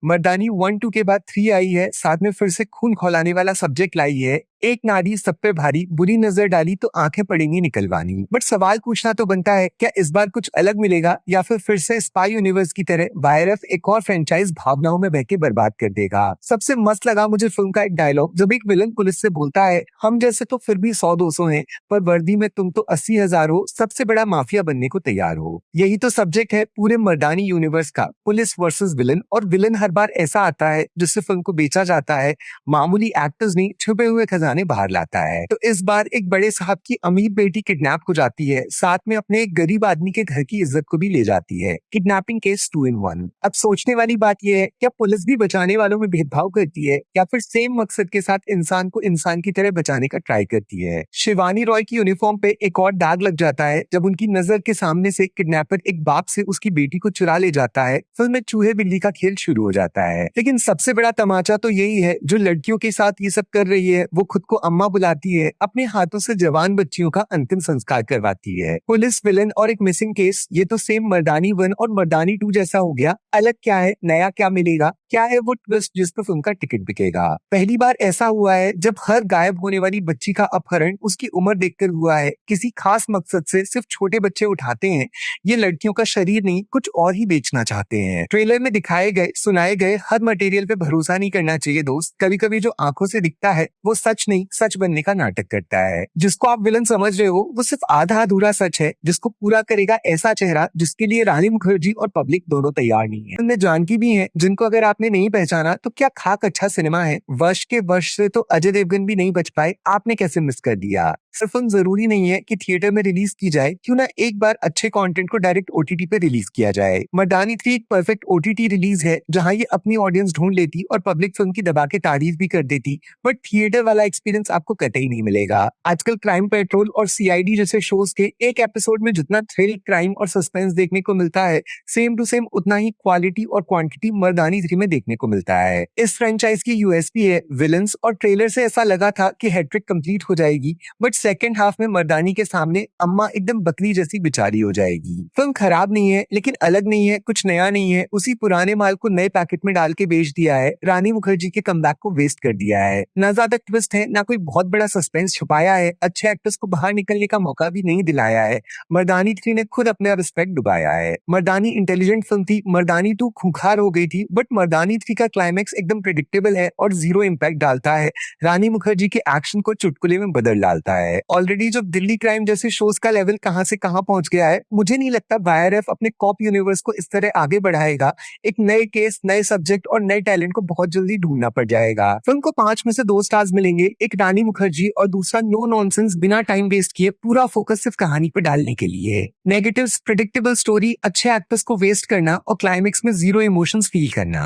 मर्दानी 1-2 के बाद 3 आई है, साथ में फिर से खून खौलाने वाला सब्जेक्ट लाई है। एक नारी सब पे भारी, बुरी नजर डाली तो आंखें पड़ेंगी निकलवानी। बट सवाल पूछना तो बनता है, क्या इस बार कुछ अलग मिलेगा या फिर से स्पाई यूनिवर्स की तरह वायरफ एक और फ्रेंचाइज भावनाओं में बह के बर्बाद कर देगा। सबसे मस्त लगा मुझे फिल्म का एक डायलॉग, जब एक विलन पुलिस से बोलता है, हम जैसे तो फिर भी 100-200 हैं, पर वर्दी में तुम तो 80,000 हो, सबसे बड़ा माफिया बनने को तैयार हो। यही तो सब्जेक्ट है पूरे मर्दानी यूनिवर्स का, पुलिस वर्सेस विलन। और विलन हर बार ऐसा आता है जिससे फिल्म को बेचा जाता है, मामूली एक्टर्स नहीं, छुपे हुए खजाने बाहर लाता है। तो इस बार एक बड़े साहब की अमीर बेटी किडनैप हो जाती है, साथ में अपने एक गरीब आदमी के घर की इज्जत को भी ले जाती है। Kidnapping case 2 in 1। अब सोचने वाली बात यह है, क्या पुलिस भी बचाने वालों में भेदभाव करती है या फिर सेम मकसद के साथ इंसान को इंसान की तरह बचाने का ट्राई करती है। शिवानी रॉय की यूनिफॉर्म पे एक और दाग लग जाता है जब उनकी नजर के सामने से किडनैपर एक बाप से उसकी बेटी को चुरा ले जाता है। फिल्म में चूहे बिल्ली का खेल शुरू हो जाता है। लेकिन सबसे बड़ा तमाचा तो यही है, जो लड़कियों के साथ ये सब कर रही है वो खुद को अम्मा बुलाती है, अपने हाथों से जवान बच्चियों का अंतिम संस्कार करवाती है। पुलिस विलन और एक मिसिंग केस, ये तो सेम मर्दानी 1 और मर्दानी 2 जैसा हो गया। अलग क्या है, नया क्या मिलेगा, क्या है वो ट्विस्ट जिस पर फिल्म का टिकट बिकेगा। पहली बार ऐसा हुआ है जब हर गायब होने वाली बच्ची का अपहरण उसकी उम्र देखकर हुआ है, किसी खास मकसद से सिर्फ छोटे बच्चे उठाते हैं। ये लड़कियों का शरीर नहीं, कुछ और ही बेचना चाहते हैं। ट्रेलर में दिखाए गए सुनाए गए हर मटेरियल पे भरोसा नहीं करना चाहिए दोस्त। कभी कभी जो आंखों से दिखता है वो सच नहीं, सच बनने का नाटक करता है। जिसको आप विलन समझ रहे हो वो सिर्फ आधा अधूरा सच है, जिसको पूरा करेगा ऐसा चेहरा जिसके लिए रानी मुखर्जी और पब्लिक दोनों तैयार नहीं है। उनमें जानकी भी है, जिनको अगर आपने नहीं पहचाना तो क्या खाक अच्छा सिनेमा है। वर्ष के वर्ष से तो अजय देवगन भी नहीं बच पाए, आपने कैसे मिस कर दिया। सिर्फ फिल्म जरूरी नहीं है कि थिएटर में रिलीज की जाए, क्यों ना एक बार अच्छे कंटेंट को डायरेक्ट ओटीटी पे रिलीज किया जाए। मर्दानी 3 एक परफेक्ट ओटीटी रिलीज है, जहां ये अपनी ऑडियंस ढूंढ लेती और पब्लिक फिल्म की दबा के तारीफ भी कर देती, बट थिएटर वाला एक्सपीरियंस आपको कतई नहीं मिलेगा। आजकल क्राइम पेट्रोल और सीआईडी जैसे शोज के एक एपिसोड में जितना थ्रिल, क्राइम और सस्पेंस देखने को मिलता है, सेम टू सेम उतना ही क्वालिटी और क्वांटिटी मर्दानी 3 में देखने को मिलता है। इस फ्रेंचाइज की यूएसपी है विलन्स, और ट्रेलर से ऐसा लगा था कि हैट्रिक कंप्लीट हो जाएगी, बट सेकंड हाफ में मर्दानी के सामने अम्मा एकदम बकरी जैसी बेचारी हो जाएगी। फिल्म खराब नहीं है, लेकिन अलग नहीं है, कुछ नया नहीं है, उसी पुराने माल को नए पैकेट में डाल के बेच दिया है। रानी मुखर्जी के कमबैक को वेस्ट कर दिया है। ना ज्यादा ट्विस्ट है, ना कोई बहुत बड़ा सस्पेंस छुपाया है, अच्छे एक्टर्स को बाहर निकलने का मौका भी नहीं दिलाया है। मर्दानी 3 ने खुद अपना रिस्पेक्ट डुबाया है। मर्दानी इंटेलिजेंट फिल्म थी, मर्दानी 2 खूंखार हो गई थी, बट मर्दानी 3 का क्लाइमैक्स एकदम प्रेडिक्टेबल है और जीरो इम्पैक्ट डालता है। रानी मुखर्जी के एक्शन को चुटकुले में बदल डालता है। ऑलरेडी जो दिल्ली क्राइम जैसे शोज का लेवल कहां से कहां पहुंच गया है, मुझे नहीं लगता वाईआरएफ अपने कॉप यूनिवर्स को इस तरह आगे बढ़ाएगा। एक नए केस, नए सब्जेक्ट और नए टैलेंट को बहुत जल्दी ढूंढना पड़ जाएगा। फिल्म को 5 में से 2 स्टार्स मिलेंगे, एक रानी मुखर्जी और दूसरा नो नॉनसेंस, बिना टाइम वेस्ट किए पूरा फोकस सिर्फ कहानी पर डालने के लिए। नेगेटिव्स, प्रेडिक्टेबल स्टोरी, अच्छे एक्टर्स को वेस्ट करना और क्लाइमेक्स में जीरो इमोशंस फील करना।